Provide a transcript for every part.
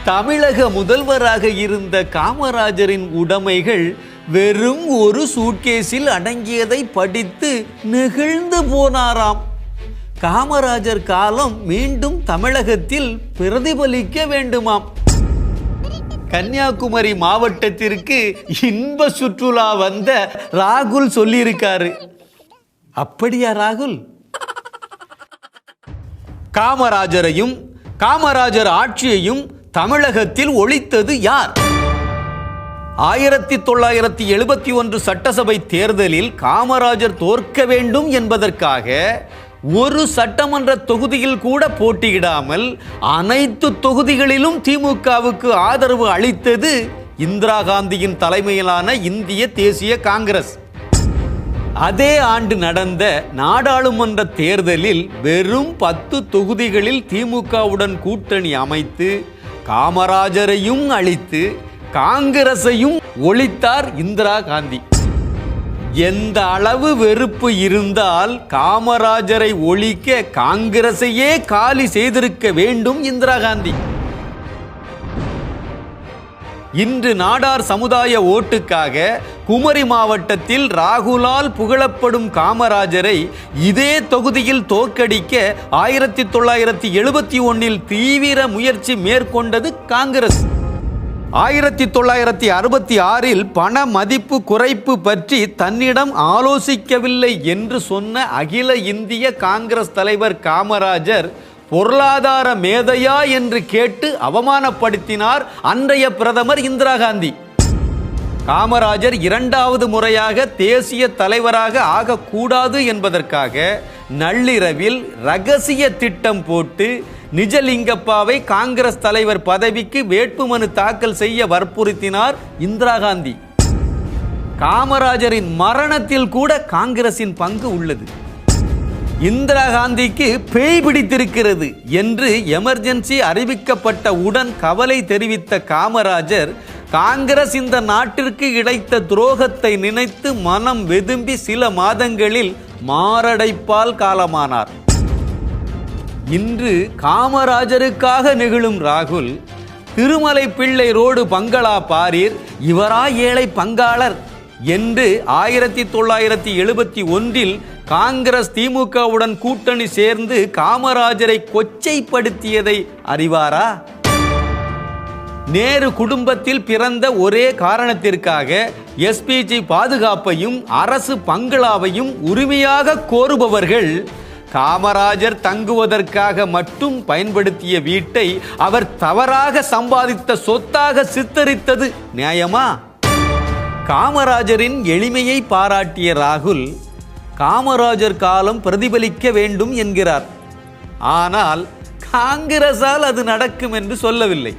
தமிழக முதல்வராக இருந்த காமராஜரின் உடைமைகள் வெறும் ஒரு சூட்கேஸில் அடங்கியதை படித்து நெகிழ்ந்து போனாராம். காமராஜர் காலம் மீண்டும் தமிழகத்தில் பிரதிபலிக்க வேண்டுமாம். கன்னியாகுமரி மாவட்டத்திற்கு இன்ப சுற்றுலா வந்த ராகுல் சொல்லியிருக்காரு. அப்படியா ராகுல்? காமராஜரையும் காமராஜர் ஆட்சியையும் தமிழகத்தில் ஒழித்தது யார்? 1971 சட்டசபை தேர்தலில் காமராஜர் தோற்க வேண்டும் என்பதற்காக ஒரு சட்டமன்ற தொகுதியில் கூட போட்டியிடாமல் அனைத்து தொகுதிகளிலும் திமுகவுக்கு ஆதரவு அளித்தது இந்திரா காந்தியின் தலைமையிலான இந்திய தேசிய காங்கிரஸ். அதே ஆண்டு நடந்த நாடாளுமன்ற தேர்தலில் வெறும் 10 தொகுதிகளில் திமுகவுடன் கூட்டணி அமைத்து காமராஜரையும் அழித்து காங்கிரஸையும் ஒழித்தார் இந்திரா காந்தி. எந்த அளவு வெறுப்பு இருந்தால் காமராஜரை ஒழிக்க காங்கிரஸையே காலி செய்திருக்க வேண்டும் இந்திரா காந்தி. இன்று நாடார் சமுதாய ஓட்டுக்காக குமரி மாவட்டத்தில் ராகுலால் புகழப்படும் காமராஜரை இதே தொகுதியில் தோற்கடிக்க 1971 தீவிர முயற்சி மேற்கொண்டது காங்கிரஸ். 1966 பண மதிப்பு குறைப்பு பற்றி தன்னிடம் ஆலோசிக்கவில்லை என்று சொன்ன அகில இந்திய காங்கிரஸ் தலைவர் காமராஜர் பொருளாதார மேதையா என்று கேட்டு அவமானப்படுத்தினார் அன்றைய பிரதமர் இந்திரா காந்தி. காமராஜர் 2வது முறையாக தேசிய தலைவராக ஆகக்கூடாது என்பதற்காக நள்ளிரவில் ரகசிய திட்டம் போட்டு நிஜலிங்கப்பாவை காங்கிரஸ் தலைவர் பதவிக்கு வேட்புமனு தாக்கல் செய்ய வற்புறுத்தினார் இந்திரா காந்தி. காமராஜரின் மரணத்தில் கூட காங்கிரசின் பங்கு உள்ளது. இந்திரா காந்திக்கு பேய் பிடித்திருக்கிறது என்று எமர்ஜென்சி அறிவிக்கப்பட்ட உடன் கவலை தெரிவித்த காமராஜர் காங்கிரஸ் இந்த நாட்டிற்கு இழைத்த துரோகத்தை நினைத்து மனம் வெதும்பி சில மாதங்களில் மாரடைப்பால் காலமானார். இன்று காமராஜருக்காக நெகிழும் ராகுல் திருமலை பிள்ளை ரோடு பங்களா பாரீர், இவரா ஏழை பங்காளர் என்று 1971 காங்கிரஸ் திமுகவுடன் கூட்டணி சேர்ந்து காமராஜரை கொச்சைப்படுத்தியதை அறிவாரா? நேரு குடும்பத்தில் பிறந்த ஒரே காரணத்திற்காக எஸ்பிஜி பாதுகாப்பையும் அரசு பங்களாவையும் உரிமையாக கோருபவர்கள் காமராஜர் தங்குவதற்காக மட்டும் பயன்படுத்திய வீட்டை அவர் தவறாக சம்பாதித்த சொத்தாக சித்தரித்தது நியாயமா? காமராஜரின் எளிமையை பாராட்டிய ராகுல் காமராஜர் காலம் பிரதிபலிக்க வேண்டும் என்கிறார். ஆனால் காங்கிரஸால் அது நடக்கும் என்று சொல்லவில்லை.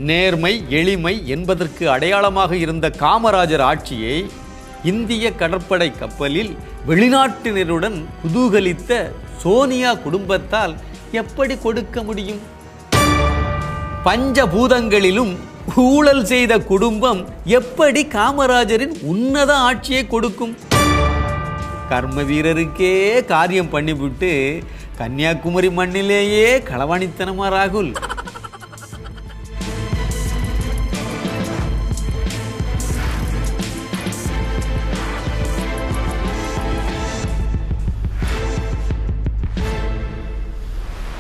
நேர்மை எளிமை என்பதற்கு அடையாளமாக இருந்த காமராஜர் ஆட்சியை இந்திய கடற்படை கப்பலில் வெளிநாட்டினருடன் குதூகலித்த சோனியா குடும்பத்தால் எப்படி கொடுக்க முடியும்? பஞ்சபூதங்களிலும் ஊழல் செய்த குடும்பம் எப்படி காமராஜரின் உன்னத ஆட்சியை கொடுக்கும்? கர்ம வீரருக்கே காரியம் பண்ணிவிட்டு கன்னியாகுமரி மண்ணிலேயே களவாணித்தனமா ராகுல்?